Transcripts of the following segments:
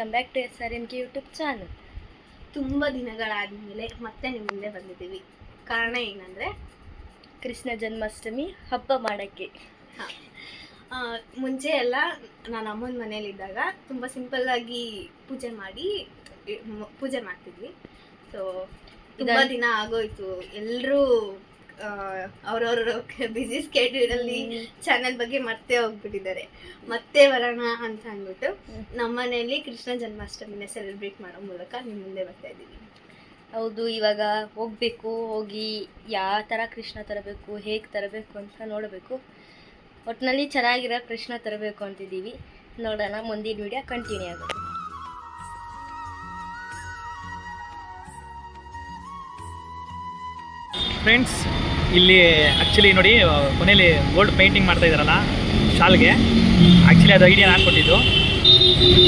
Welcome back to SRMK YouTube channel. ತುಂಬ ದಿನಗಳಾದಮೇಲೆ ಮತ್ತೆ ನಿಮ್ಮ ಮುಂದೆ ಬಂದಿದ್ದೀವಿ. ಕಾರಣ ಏನಂದರೆ ಕೃಷ್ಣ ಜನ್ಮಾಷ್ಟಮಿ ಹಬ್ಬ ಮಾಡೋಕ್ಕೆ. ಮುಂಚೆ ಎಲ್ಲ ನಾನು ಅಮ್ಮನ ಮನೇಲಿದ್ದಾಗ ತುಂಬ ಸಿಂಪಲ್ಲಾಗಿ ಪೂಜೆ ಮಾಡ್ತಿದ್ವಿ. ಸೊ ತುಂಬ ದಿನ ಆಗೋಯ್ತು. ಎಲ್ಲರೂ ಅವ್ರವ್ರ ಬ್ಯುಸಿ ಸ್ಕೆಡ್ಯೂಲಲ್ಲಿ ಚಾನೆಲ್ ಬಗ್ಗೆ ಮರ್ತೇ ಹೋಗ್ಬಿಟ್ಟಿದ್ದಾರೆ. ಮತ್ತೆ ಬರೋಣ ಅಂತ ಅಂದ್ಬಿಟ್ಟು ನಮ್ಮನೆಯಲ್ಲಿ ಕೃಷ್ಣ ಜನ್ಮಾಷ್ಟಮಿನ ಸೆಲೆಬ್ರೇಟ್ ಮಾಡೋ ಮೂಲಕ ನಿಮ್ಮ ಮುಂದೆ ಬರ್ತಾ ಇದ್ದೀವಿ. ಹೌದು, ಇವಾಗ ಹೋಗಬೇಕು, ಹೋಗಿ ಯಾವ ಥರ ಕೃಷ್ಣ ತರಬೇಕು, ಹೇಗೆ ತರಬೇಕು ಅಂತ ನೋಡಬೇಕು. ಒಟ್ಟಿನಲ್ಲಿ ಚೆನ್ನಾಗಿರೋ ಕೃಷ್ಣ ತರಬೇಕು ಅಂತಿದ್ದೀವಿ. ನೋಡೋಣ, ಮುಂದಿನ ವಿಡಿಯೋ ಕಂಟಿನ್ಯೂ ಆಗುತ್ತೆ. ಫ್ರೆಂಡ್ಸ್, ಇಲ್ಲಿ ಆ್ಯಕ್ಚುಲಿ ನೋಡಿ ಕೊನೆಯಲ್ಲಿ ಗೋಲ್ಡ್ ಪೇಂಟಿಂಗ್ ಮಾಡ್ತಾ ಇದ್ದಾರಲ್ಲ ಶಾಲ್ಗೆ, ಆ್ಯಕ್ಚುಲಿ ಅದು ಐಡಿಯಾ ನಾನು ಕೊಟ್ಟಿದ್ದು.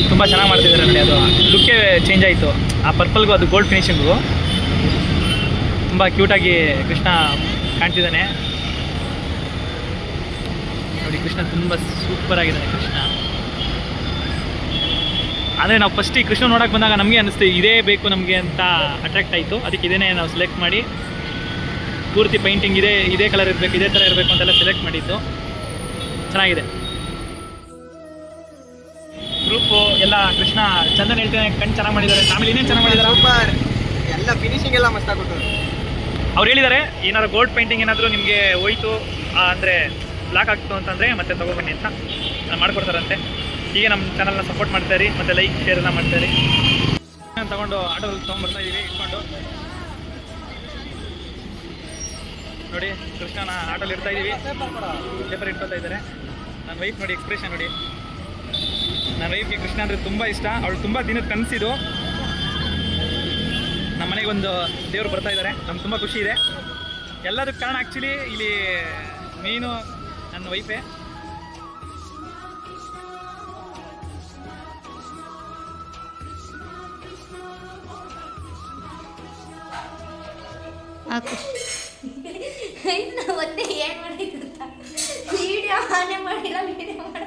ತುಂಬ ಚೆನ್ನಾಗಿ ಮಾಡ್ತಿದ್ದಾರೆ ನೋಡಿ, ಅದು ಲುಕ್ಕೇ ಚೇಂಜ್ ಆಯಿತು. ಆ ಪರ್ಪಲ್ಗೂ ಅದು ಗೋಲ್ಡ್ ಫಿನಿಶಿಂಗು ತುಂಬ ಕ್ಯೂಟಾಗಿ ಕೃಷ್ಣ ಕಾಣ್ತಿದ್ದಾನೆ ನೋಡಿ. ಕೃಷ್ಣ ತುಂಬ ಸೂಪರ್ ಆಗಿದ್ದಾನೆ ಕೃಷ್ಣ. ಅಂದರೆ ನಾವು ಫಸ್ಟ್ ಈ ಕೃಷ್ಣ ನೋಡೋಕೆ ಬಂದಾಗ ನಮಗೆ ಅನ್ನಿಸ್ತು ಇದೇ ಬೇಕು ನಮಗೆ ಅಂತ ಅಟ್ರಾಕ್ಟ್ ಆಯಿತು. ಅದಕ್ಕೆ ಇದನ್ನೇ ನಾವು ಸೆಲೆಕ್ಟ್ ಮಾಡಿ ಪೂರ್ತಿ ಪೇಂಟಿಂಗ್ ಇದೇ ಕಲರ್ ಇರಬೇಕು, ಇದೇ ಥರ ಇರಬೇಕು ಅಂತೆಲ್ಲ ಸೆಲೆಕ್ಟ್ ಮಾಡಿದ್ದು. ಚೆನ್ನಾಗಿದೆ. ಗ್ರೂಪು ಎಲ್ಲ ಕೃಷ್ಣ ಚಂದನ್ ಹೇಳ್ತೇನೆ, ಕಣ್ಣು ಚೆನ್ನಾಗಿ ಮಾಡಿದ್ದಾರೆ. ಆಮೇಲೆ ಇನ್ನೇನು ಚೆನ್ನಾಗಿ ಮಾಡಿದ್ದಾರೆ, ಸೂಪರ್. ಎಲ್ಲ ಫಿನಿಶಿಂಗ್ ಎಲ್ಲ ಮಸ್ತ್ ಆಗ್ಬಿಟ್ಟು. ಅವ್ರು ಹೇಳಿದ್ದಾರೆ ಏನಾದ್ರು ಗೋಲ್ಡ್ ಪೇಂಟಿಂಗ್ ಏನಾದರೂ ನಿಮಗೆ ಹೋಯ್ತು ಅಂದರೆ ಬ್ಲಾಕ್ ಆಗ್ತು ಅಂತಂದರೆ ಮತ್ತೆ ತೊಗೊಬನ್ನಿ ಅಂತ ಮಾಡ್ಕೊಡ್ತಾರಂತೆ. ಹೀಗೆ ನಮ್ಮ ಚಾನಲ್ನ ಸಪೋರ್ಟ್ ಮಾಡ್ತಾಯಿರಿ, ಮತ್ತು ಲೈಕ್ ಶೇರ್ ಎಲ್ಲ ಮಾಡ್ತಾಯಿರಿ. ನಾನು ತೊಗೊಂಡು ಆಟೋದಲ್ಲಿ ತೊಗೊಂಡ್ಬರ್ತಾ ಇದ್ದೀವಿ ಇಟ್ಕೊಂಡು ನೋಡಿ. ಕೃಷ್ಣನ ಆಟೋಲ್ಲಿ ಇರ್ತಾ ಇದ್ದೀವಿ, ಪೇಪರ್ ಇಟ್ಕೊಳ್ತಾ ಇದ್ದಾರೆ. ನನ್ನ ವೈಫ್ ನೋಡಿ ಎಕ್ಸ್ಪ್ರೆಷನ್ ನೋಡಿ. ನನ್ನ ವೈಫ್ಗೆ ಕೃಷ್ಣ ಅಂದರೆ ತುಂಬ ಇಷ್ಟ. ಅವಳು ತುಂಬ ದಿನದ ಕನಸಿದು. ನಮ್ಮ ಮನೆಗೆ ಒಂದು ದೇವರು ಬರ್ತಾ ಇದ್ದಾರೆ, ನಮ್ಗೆ ತುಂಬ ಖುಷಿ ಇದೆ. ಎಲ್ಲದಕ್ಕೆ ಕಾರಣ ಆ್ಯಕ್ಚುಲಿ ಇಲ್ಲಿ ಮೇಯ್ನು ನನ್ನ ವೈಫೇ. ಮತ್ತೆ ಏನು ಮಾಡಿದ್ದು ವಿಡಿಯೋ ಆನೆ ಮಾಡಿಲ್ಲ, ವಿಡಿಯೋ ಮಾಡ್ತಾ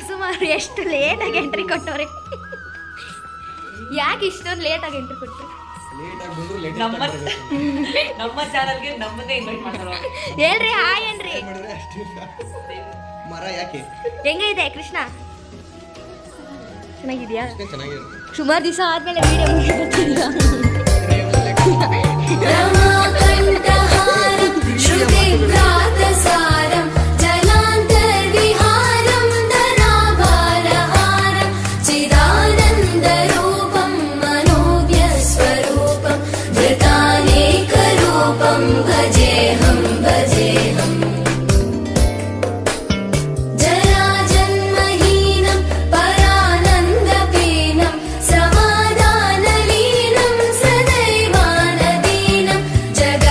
ಸುಮಾರು ಎಷ್ಟು ಲೇಟಾಗಿ ಎಂಟ್ರಿ ಕೊಟ್ಟವ್ರೆ. ಯಾಕೆ ಇಷ್ಟೊಂದು ಲೇಟಾಗಿ ಎಂಟ್ರಿ ಕೊಟ್ಟರು? ನಮ್ಮ ಚಾನಲ್ಗೆ ನಮ್ಮನ್ನೇ ಇನ್ವೈಟ್ ಮಾಡ್ತಾರೆ. ಹೇಳ್ರಿ, ಹಾಯ್ ಏನ್ರಿ. ಮರ ಯಾಕೆ ಹೆಂಗಿದೆ ಕೃಷ್ಣ? ಚೆನ್ನಾಗಿದ್ಯಾ? ಚೆನ್ನಾಗಿದೆ. ಸುಮಾರು ದಿವಸ ಆದ್ಮೇಲೆ ವಿಡಿಯೋ ಮುಗಿಸ್ತಿಲ್ಲ. जगन्नाथ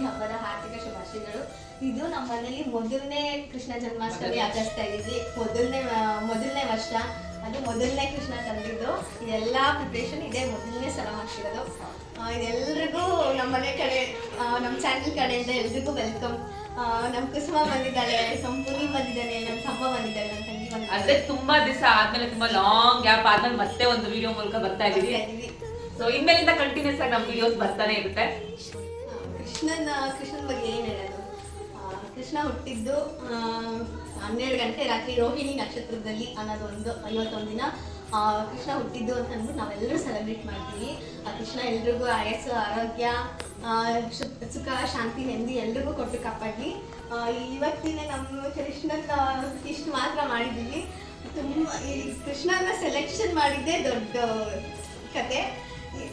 ಜನ್ಮಾಷ್ಟಮಿ ಹಬ್ಬದ ಹಾರ್ದಿಕ ಶುಭಾಶಯಗಳು. ಇದು ನಮ್ಮ ಮನೇಲಿ ಮೊದಲನೇ ಕೃಷ್ಣ ಜನ್ಮಾಷ್ಟಮಿ ಆಚರಿಸ್ತಾ ಇದ್ದೀವಿ. ಮೊದಲನೇ ವರ್ಷ, ಅದು ಮೊದಲನೇ ಕೃಷ್ಣ ತಂದಿದ್ದು. ಇದೆಲ್ಲ ಪ್ರಿಪ್ರೇಷನ್ ಇದೇ ಮೊದಲನೇ ಸಲ ಮಾಡ್ತಿರೋದು. ಇದೆಲ್ರಿಗೂ ನಮ್ಮ ಮನೆ ಕಡೆ, ನಮ್ಮ ಚಾನಲ್ ಕಡೆಯಿಂದ ಎಲ್ರಿಗೂ ವೆಲ್ಕಮ್. ನಮ್ಮ ಕುಸುಮ ಬಂದಿದ್ದಾಳೆ, ನಮ್ಮ ಪುನಿ ಬಂದಿದ್ದಾನೆ, ನಮ್ಮ ತಮ್ಮ ಬಂದಿದ್ದಾಳೆ, ನಮ್ಮ ತಂಗಿ ಅಂದ್ರೆ ಬಂದಿದ್ದಾಳೆ. ತುಂಬಾ ದಿವಸ ಆದ್ಮೇಲೆ, ತುಂಬಾ ಲಾಂಗ್ ಗ್ಯಾಪ್ ಆದ್ಮೇಲೆ ಮತ್ತೆ ಒಂದು ವಿಡಿಯೋ ಮೂಲಕ ಬರ್ತಾ ಇದೀವಿ. ಸೊ ಇನ್ಮೇಲಿಂದ ಕಂಟಿನ್ಯೂಸ್ ಆಗಿ ನಮ್ಮ ವಿಡಿಯೋಸ್ ಬರ್ತಾನೆ ಇರುತ್ತೆ. ಕೃಷ್ಣನ ಬಗ್ಗೆ ಏನು ಹೇಳೋದು? ಕೃಷ್ಣ ಹುಟ್ಟಿದ್ದು 12 ಗಂಟೆ ರಾತ್ರಿ ರೋಹಿಣಿ ನಕ್ಷತ್ರದಲ್ಲಿ ಅನ್ನೋದು 51 ದಿನ ಕೃಷ್ಣ ಹುಟ್ಟಿದ್ದು ಅಂತ ಅಂದ್ಬಿಟ್ಟು ನಾವೆಲ್ಲರೂ ಸೆಲೆಬ್ರೇಟ್ ಮಾಡ್ತೀವಿ. ಆ ಕೃಷ್ಣ ಎಲ್ರಿಗೂ ಆಯಸ್ಸು, ಆರೋಗ್ಯ, ಸುಖ, ಶಾಂತಿ, ನೆಮ್ಮದಿ ಎಲ್ರಿಗೂ ಕೊಟ್ಟು ಕಾಪಾಡಲಿ. ಇವತ್ತಿನ ನಮ್ಮ ಕೃಷ್ಣನ ಇಷ್ಟು ಮಾತ್ರ ಮಾಡಿದ್ದೀವಿ. ತುಂಬ ಈ ಕೃಷ್ಣನ ಸೆಲೆಕ್ಷನ್ ಮಾಡಿದ್ದೇ ದೊಡ್ಡ ಕತೆ.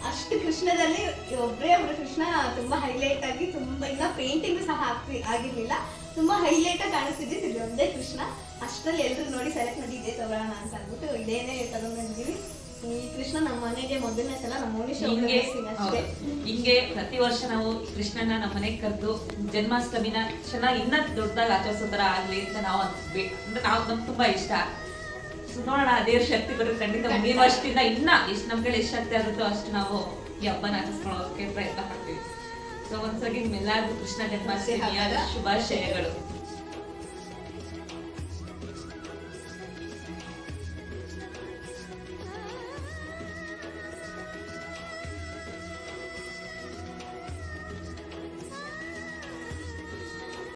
ಅಷ್ಟು ಕೃಷ್ಣದಲ್ಲಿ ಒಬ್ಬರೇ ಒಬ್ಬರು ಕೃಷ್ಣ ತುಂಬ ಹೈಲೈಟ್ ಆಗಿ, ತುಂಬ ಇನ್ನು ಪೇಂಟಿಂಗ್ ಸಹ ಆಗಿರಲಿಲ್ಲ, ತುಂಬ ಹೈಲೈಟ್ ಆಗಿ ಕಾಣಿಸ್ತಿದ್ದಿದ್ದು ಇದು ಒಂದೇ ಕೃಷ್ಣ. ಅಷ್ಟರಲ್ಲಿ ಎಲ್ಲರೂ ನೋಡಿ ಸೆಲೆಕ್ಟ್ ಮಾಡಿ ಇದೇ ತಗೊಳ್ಳೋಣ ಅಂತ ಅಂದ್ಬಿಟ್ಟು ಇದೇನೇ ತಗೊಂಡ್ಬಂದಿದ್ದೀವಿ. ಈ ಕೃಷ್ಣ ನಮ್ಮ ಮನೆಗೆ ಮೊದಲನೇ ಸಲ ನಮ್ಮ ಮೋನಿಶ್ ಅಷ್ಟೇ. ಹಿಂಗೆ ಪ್ರತಿ ವರ್ಷ ನಾವು ಕೃಷ್ಣನ ನಮ್ಮ ಮನೆಗೆ ಕರೆದು ಜನ್ಮಾಷ್ಟಮಿನ ಚೆನ್ನಾಗಿ ಇನ್ನೂ ದೊಡ್ಡದಾಗಿ ಆಚರಿಸೋ ಥರ ಆಗಲಿ ಅಂತ ನಾವು ಅಂದ್ರೆ ನಮ್ಗೆ ತುಂಬಾ ಇಷ್ಟ. ನೋಡೋಣ, ದೇವ್ರ ಶಕ್ತಿ ಬರುತ್ತೆ ಖಂಡಿತ. ಮುಂದಿನ ವರ್ಷದಿಂದ ಇನ್ನ ಎಷ್ಟು ನಮ್ ಕಡೆ ಎಷ್ಟು ಶಕ್ತಿ ಆಗುತ್ತೋ ಅಷ್ಟು ನಾವು ಈ ಹಬ್ಬನ ಆಚರಿಸ್ಕೊಳ್ಳೋಕೆ ಪ್ರಯತ್ನ ಮಾಡ್ತೀವಿ. ಸೊ ಒಂದ್ಸರಿ ನಿಮ್ಮೆಲ್ಲರಿಗೂ ಕೃಷ್ಣ ಜನ್ಮಾಷ್ಟಮಿಯ ಶುಭಾಶಯಗಳು.